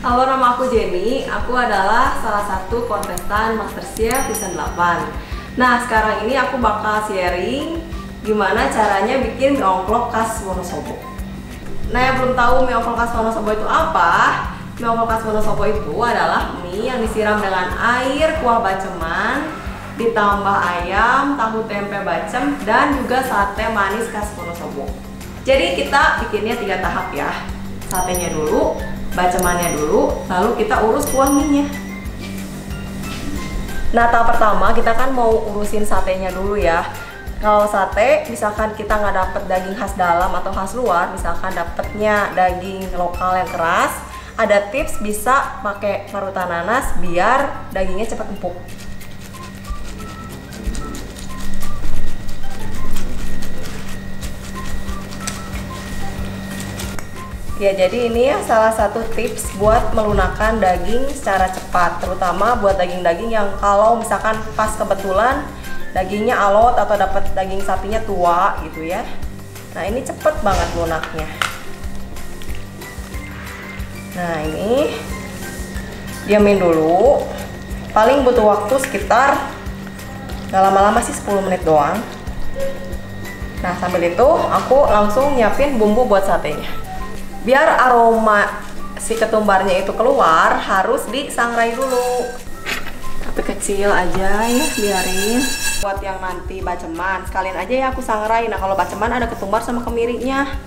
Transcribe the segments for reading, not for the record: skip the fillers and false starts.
Halo, nama aku Jenny. Aku adalah salah satu kontestan MasterChef Season 8. Nah, sekarang ini aku bakal sharing gimana caranya bikin mie ongklok khas Wonosobo. Nah, yang belum tahu mie ongklok khas Wonosobo itu apa? Mie ongklok khas Wonosobo itu adalah mie yang disiram dengan air kuah baceman, ditambah ayam, tahu tempe bacem, dan juga sate manis khas Wonosobo. Jadi kita bikinnya 3 tahap ya. Satenya dulu, bacemannya dulu, lalu kita urus kuah mie-nya. Nah, tahap pertama kita kan mau urusin satenya dulu ya. Kalau sate, misalkan kita nggak dapet daging khas dalam atau khas luar, misalkan dapetnya daging lokal yang keras, ada tips bisa pakai parutan nanas biar dagingnya cepat empuk. Ya, jadi ini ya salah satu tips buat melunakkan daging secara cepat, terutama buat daging-daging yang kalau misalkan pas kebetulan dagingnya alot atau dapat daging sapinya tua gitu ya. Nah, ini cepet banget lunaknya. Nah, ini diamin dulu. Paling butuh waktu sekitar nggak lama-lama sih, 10 menit doang. Nah, sambil itu aku langsung nyiapin bumbu buat satenya. Biar aroma si ketumbarnya itu keluar, harus disangrai dulu. Tapi kecil aja ya, biarin. Buat yang nanti baceman, sekalian aja ya aku sangrai. Nah, kalau baceman ada ketumbar sama kemirinya,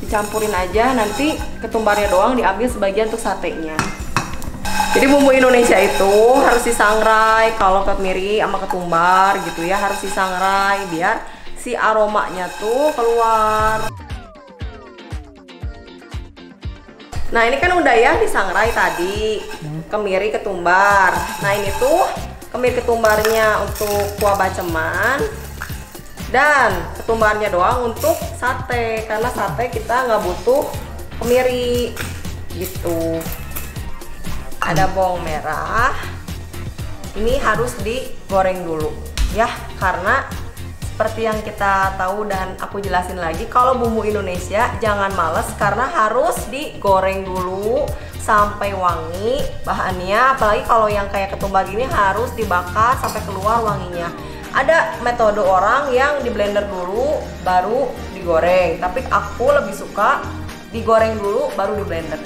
dicampurin aja, nanti ketumbarnya doang diambil sebagian untuk satenya. Jadi bumbu Indonesia itu harus disangrai. Kalau kemiri sama ketumbar gitu ya, harus disangrai biar si aromanya tuh keluar. Nah, ini kan udah ya disangrai tadi, kemiri ketumbar. Nah, ini tuh kemiri ketumbarnya untuk kuah baceman dan ketumbarnya doang untuk sate, karena sate kita nggak butuh kemiri gitu. Ada bawang merah, ini harus digoreng dulu ya, karena seperti yang kita tahu dan aku jelasin lagi, kalau bumbu Indonesia jangan males karena harus digoreng dulu sampai wangi bahannya. Apalagi kalau yang kayak ketumbar gini harus dibakar sampai keluar wanginya. Ada metode orang yang di blender dulu baru digoreng, tapi aku lebih suka digoreng dulu baru di blender.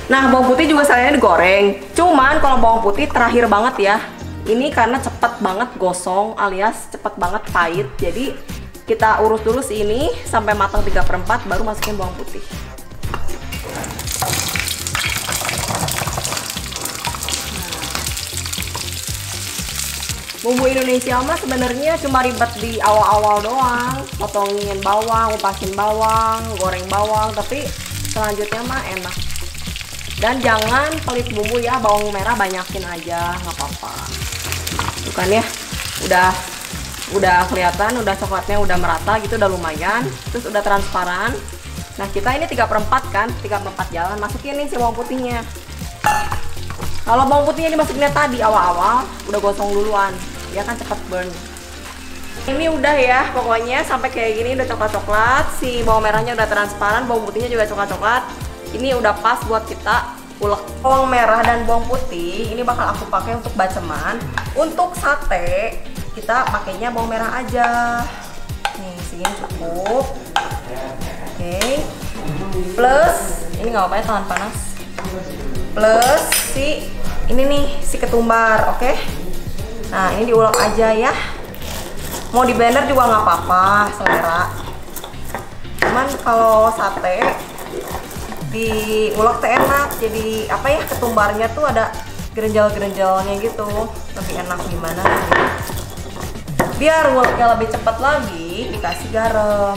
Nah, bawang putih juga sayangnya digoreng. Cuman kalau bawang putih terakhir banget ya. Ini karena cepet banget gosong alias cepet banget pahit. Jadi kita urus dulu ini sampai matang 3/4 baru masukin bawang putih. Bumbu Indonesia mah sebenarnya cuma ribet di awal-awal doang. Potongin bawang, kupasin bawang, goreng bawang, tapi selanjutnya mah enak. Dan jangan pelit bumbu ya, bawang merah banyakin aja, nggak apa-apa. Bukan ya, udah kelihatan, udah coklatnya udah merata gitu, udah lumayan, terus udah transparan. Nah, kita ini 3/4 kan, 3/4 jalan, masukin nih si bawang putihnya. Kalau bawang putihnya dimasukinnya tadi awal-awal udah gosong duluan, dia kan cepet burn. Ini udah ya, pokoknya sampai kayak gini udah coklat-coklat, si bawang merahnya udah transparan, bawang putihnya juga coklat-coklat. Ini udah pas buat kita ulek. Bawang merah dan bawang putih ini bakal aku pakai untuk baceman. Untuk sate kita pakainya bawang merah aja. Nih, segini cukup. Oke. Plus ini nggak apa-apa ya, tahan panas. Plus si ini nih si ketumbar, oke? Nah, ini diulek aja ya. Mau di blender juga nggak apa-apa, selera. Cuman kalau sate diulek tuh enak, jadi apa ya, ketumbarnya tuh ada gerenjal-gerenjalnya gitu, lebih enak gimana gitu. Biar uleknya lebih cepat lagi, dikasih garam.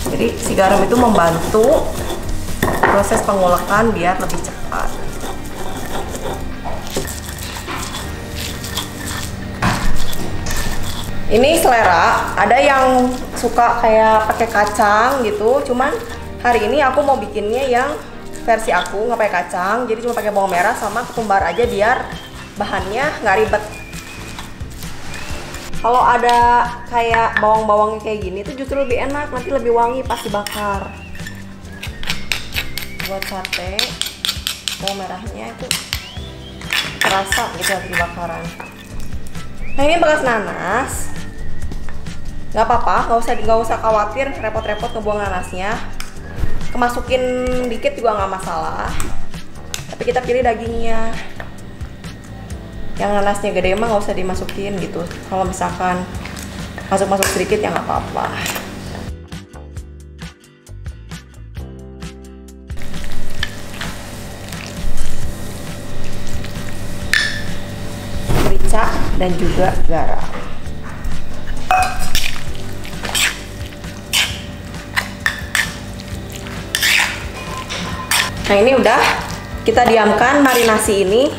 Jadi si garam itu membantu proses pengulekan biar lebih cepat. Ini selera, ada yang suka kayak pakai kacang gitu, cuman hari ini aku mau bikinnya yang versi aku nggak pakai kacang, jadi cuma pakai bawang merah sama ketumbar aja biar bahannya nggak ribet. Kalau ada kayak bawang-bawangnya kayak gini tuh justru lebih enak, nanti lebih wangi pas dibakar. Buat sate, bawang merahnya itu terasa gitu habis dibakaran. Nah ini bekas nanas, nggak apa-apa, nggak usah khawatir repot-repot ngebuang nanasnya. Kemasukin dikit juga nggak masalah. Tapi kita pilih dagingnya. Yang nanasnya gede emang nggak usah dimasukin gitu. Kalau misalkan masuk sedikit ya nggak apa-apa. Merica dan juga garam. Nah ini udah, kita diamkan marinasi ini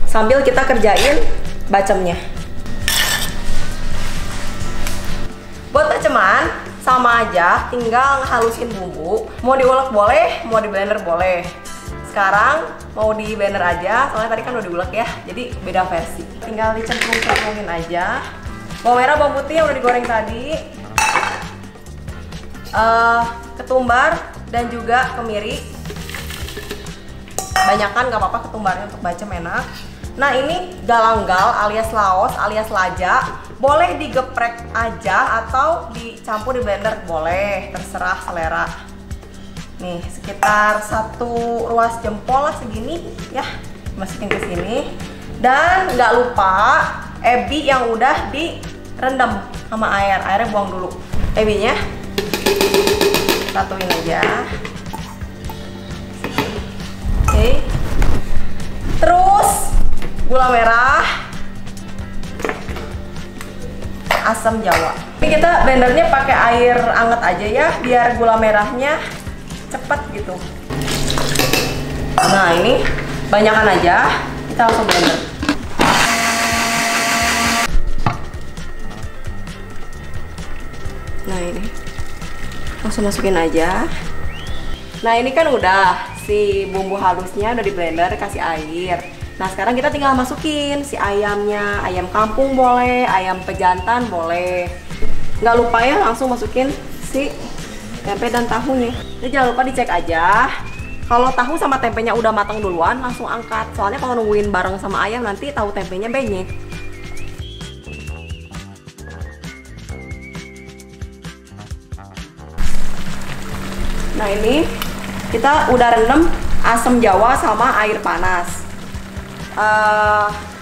sambil kita kerjain bacemnya. Buat baceman sama aja, tinggal ngehalusin bumbu. Mau diulek boleh, mau di blender boleh. Sekarang mau di blender aja, soalnya tadi kan udah diulek ya, jadi beda versi. Tinggal dicemplung-cemplungin aja. Bawang merah, bawang putih yang udah digoreng tadi, ketumbar dan juga kemiri. Banyakan nggak apa-apa ketumbarnya untuk bacem enak. Nah ini galanggal alias laos alias laja, boleh digeprek aja atau dicampur di blender, boleh, terserah selera. Nih sekitar 1 ruas jempol lah segini ya, masukin ke sini. Dan nggak lupa ebi yang udah direndam sama air, airnya buang dulu. Ebinya satuin aja. Oke. Terus gula merah, asam jawa. Ini kita blendernya pakai air anget aja ya, biar gula merahnya cepet gitu. Nah ini banyakan aja, kita langsung blender. Nah ini langsung masukin aja. Nah ini kan udah si bumbu halusnya udah di blender, kasih air. Nah sekarang kita tinggal masukin si ayamnya, ayam kampung boleh, ayam pejantan boleh. Nggak lupa ya langsung masukin si tempe dan tahunya. Jadi jangan lupa dicek aja. Kalau tahu sama tempenya udah matang duluan, langsung angkat. Soalnya kalau nungguin bareng sama ayam nanti tahu tempenya benyek. Nah ini kita udah rendam asam jawa sama air panas.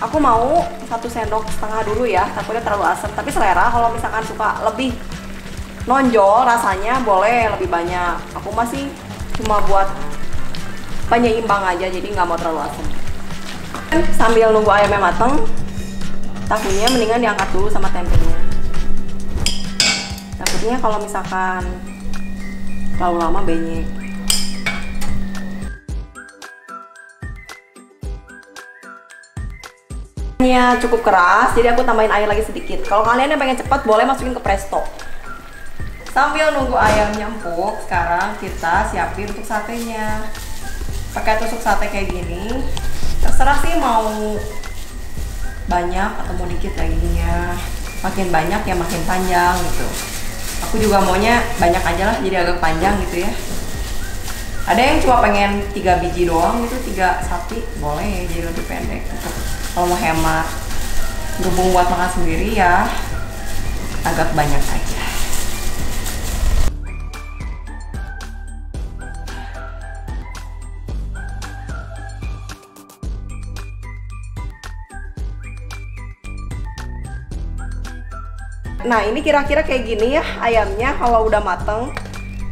Aku mau 1,5 sendok dulu ya, takutnya terlalu asam. Tapi selera, kalau misalkan suka lebih nonjol rasanya boleh lebih banyak. Aku masih cuma buat penyeimbang aja, jadi nggak mau terlalu asam. Sambil nunggu ayamnya mateng, tahunya mendingan diangkat dulu sama tempenya. Takutnya kalau misalkan terlalu lama benyek. Cukup keras, jadi aku tambahin air lagi sedikit. Kalau kalian yang pengen cepat boleh masukin ke presto. Sambil nunggu ayamnya empuk, sekarang kita siapin untuk satenya. Pakai tusuk sate kayak gini, terserah sih mau banyak atau mau dikit dagingnya. Makin banyak ya makin panjang gitu. Aku juga maunya banyak aja lah, jadi agak panjang gitu ya. Ada yang cuma pengen 3 biji doang gitu, 3 sapi boleh, jadi lebih pendek gitu. Kalau mau hemat berhubung buat makan sendiri ya agak banyak aja. Nah ini kira-kira kayak gini ya ayamnya kalau udah mateng.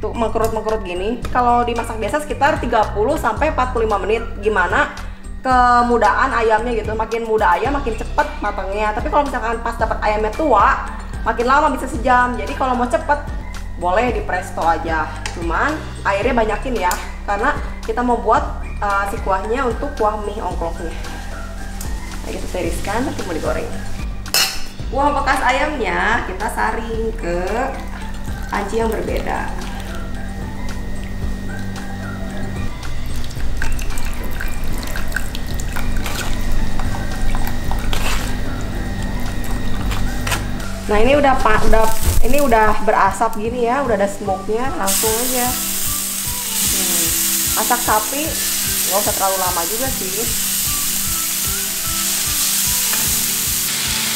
Tuh mengkerut-mengkerut gini. Kalau dimasak biasa sekitar 30 sampai 45 menit. Gimana kemudahan ayamnya gitu, makin muda ayam makin cepet matangnya. Tapi kalau misalkan pas dapat ayamnya tua makin lama, bisa sejam. Jadi kalau mau cepet boleh di presto aja, cuman airnya banyakin ya karena kita mau buat si kuahnya untuk kuah mie ongkloknya. Nah kita tiriskan nanti mau digoreng. Kuah bekas ayamnya kita saring ke panci yang berbeda. Nah ini udah berasap gini ya, udah ada smoke-nya, langsung aja. Masak sapi nggak usah terlalu lama juga sih.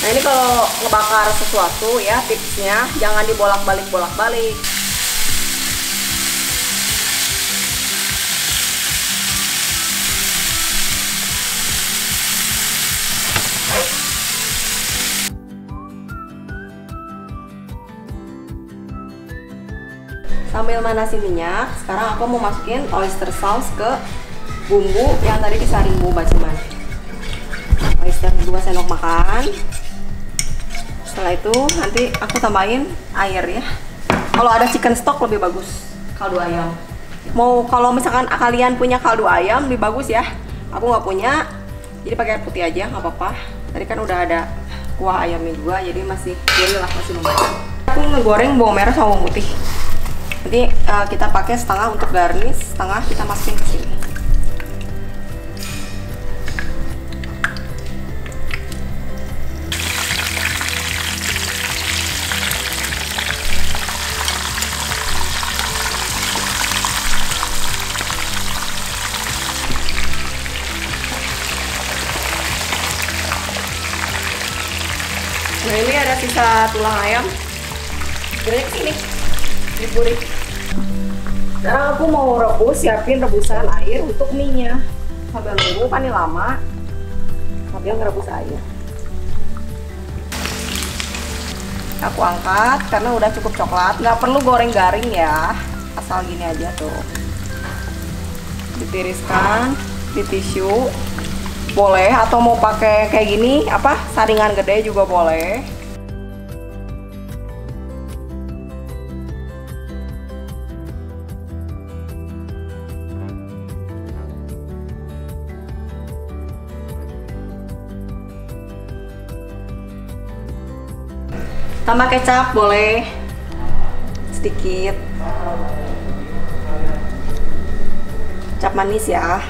Nah ini kalau ngebakar sesuatu ya, tipsnya jangan dibolak-balik. Sambil manasin minyak, sekarang aku mau masukin oyster sauce ke bumbu yang tadi disaring Bu Bacuman. Oyster 2 sendok makan. Setelah itu nanti aku tambahin air ya. Kalau ada chicken stock lebih bagus, kaldu ayam. Kalau misalkan kalian punya kaldu ayam lebih bagus ya. Aku nggak punya, jadi pakai air putih aja nggak apa-apa. Tadi kan udah ada kuah ayamnya juga, jadi masih gurih lah, masih lumayan. Aku ngegoreng bawang merah sama bawang putih. Nanti kita pakai setengah untuk garnish, setengah kita masukin ke sini. Nah ini ada sisa tulang ayam, gurih sini. Digoreng. Sekarang aku mau siapin rebusan air untuk mie-nya. Sambil nunggu kan ini lama, sambil ngerebus air. Aku angkat karena udah cukup coklat, nggak perlu goreng garing ya, asal gini aja tuh. Ditiriskan di tisu, boleh, atau mau pakai kayak gini saringan gede juga boleh. Tambah kecap boleh sedikit, kecap manis ya.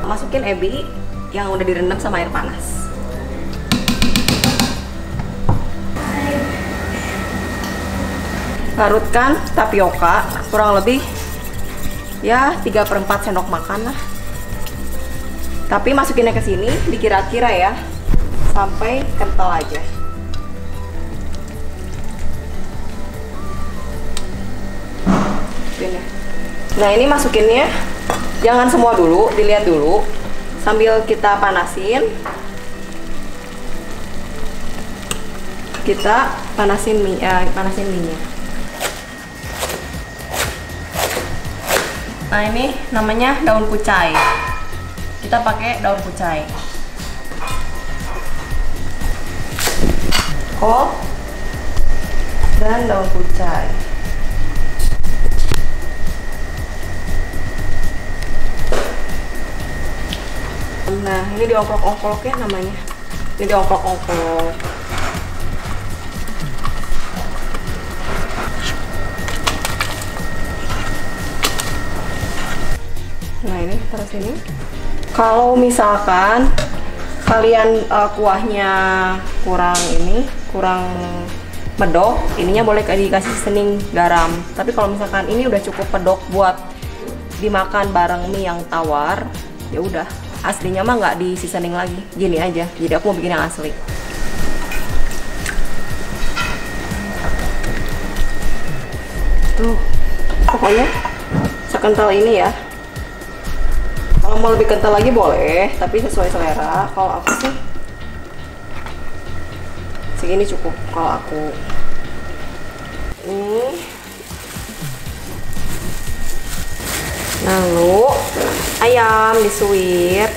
Masukin ebi yang udah direndam sama air panas. Larutkan tapioka kurang lebih ya 3/4 sendok makan lah. Tapi masukinnya ke sini dikira-kira ya, sampai kental aja. Nah ini masukinnya jangan semua dulu, dilihat dulu sambil kita panasin. Kita panasin minyak. Nah ini namanya daun kucai. Kita pakai daun kucai. Kol dan daun kucai. Nah ini diongkrok-ongkrok ya namanya. Ini diongkrok-ongkrok. Nah ini taruh sini. Kalau misalkan kalian kuahnya kurang medok, ininya boleh dikasih seasoning garam. Tapi kalau misalkan ini udah cukup pedok buat dimakan bareng mie yang tawar, ya udah. Aslinya mah nggak di seasoning lagi, gini aja. Jadi aku mau bikin yang asli. Tuh, pokoknya sekental ini ya. Kalau mau lebih kental lagi boleh, tapi sesuai selera. Kalau aku sih segini cukup. Kalau aku ini, lalu ayam disuir.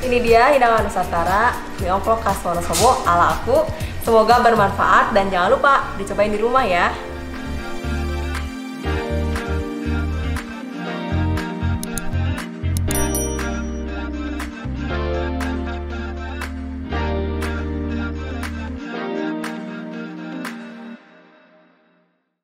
ini dia hidangan Nusantara Mie Oplok khas Wonosobo ala aku. Semoga bermanfaat dan jangan lupa dicobain di rumah ya.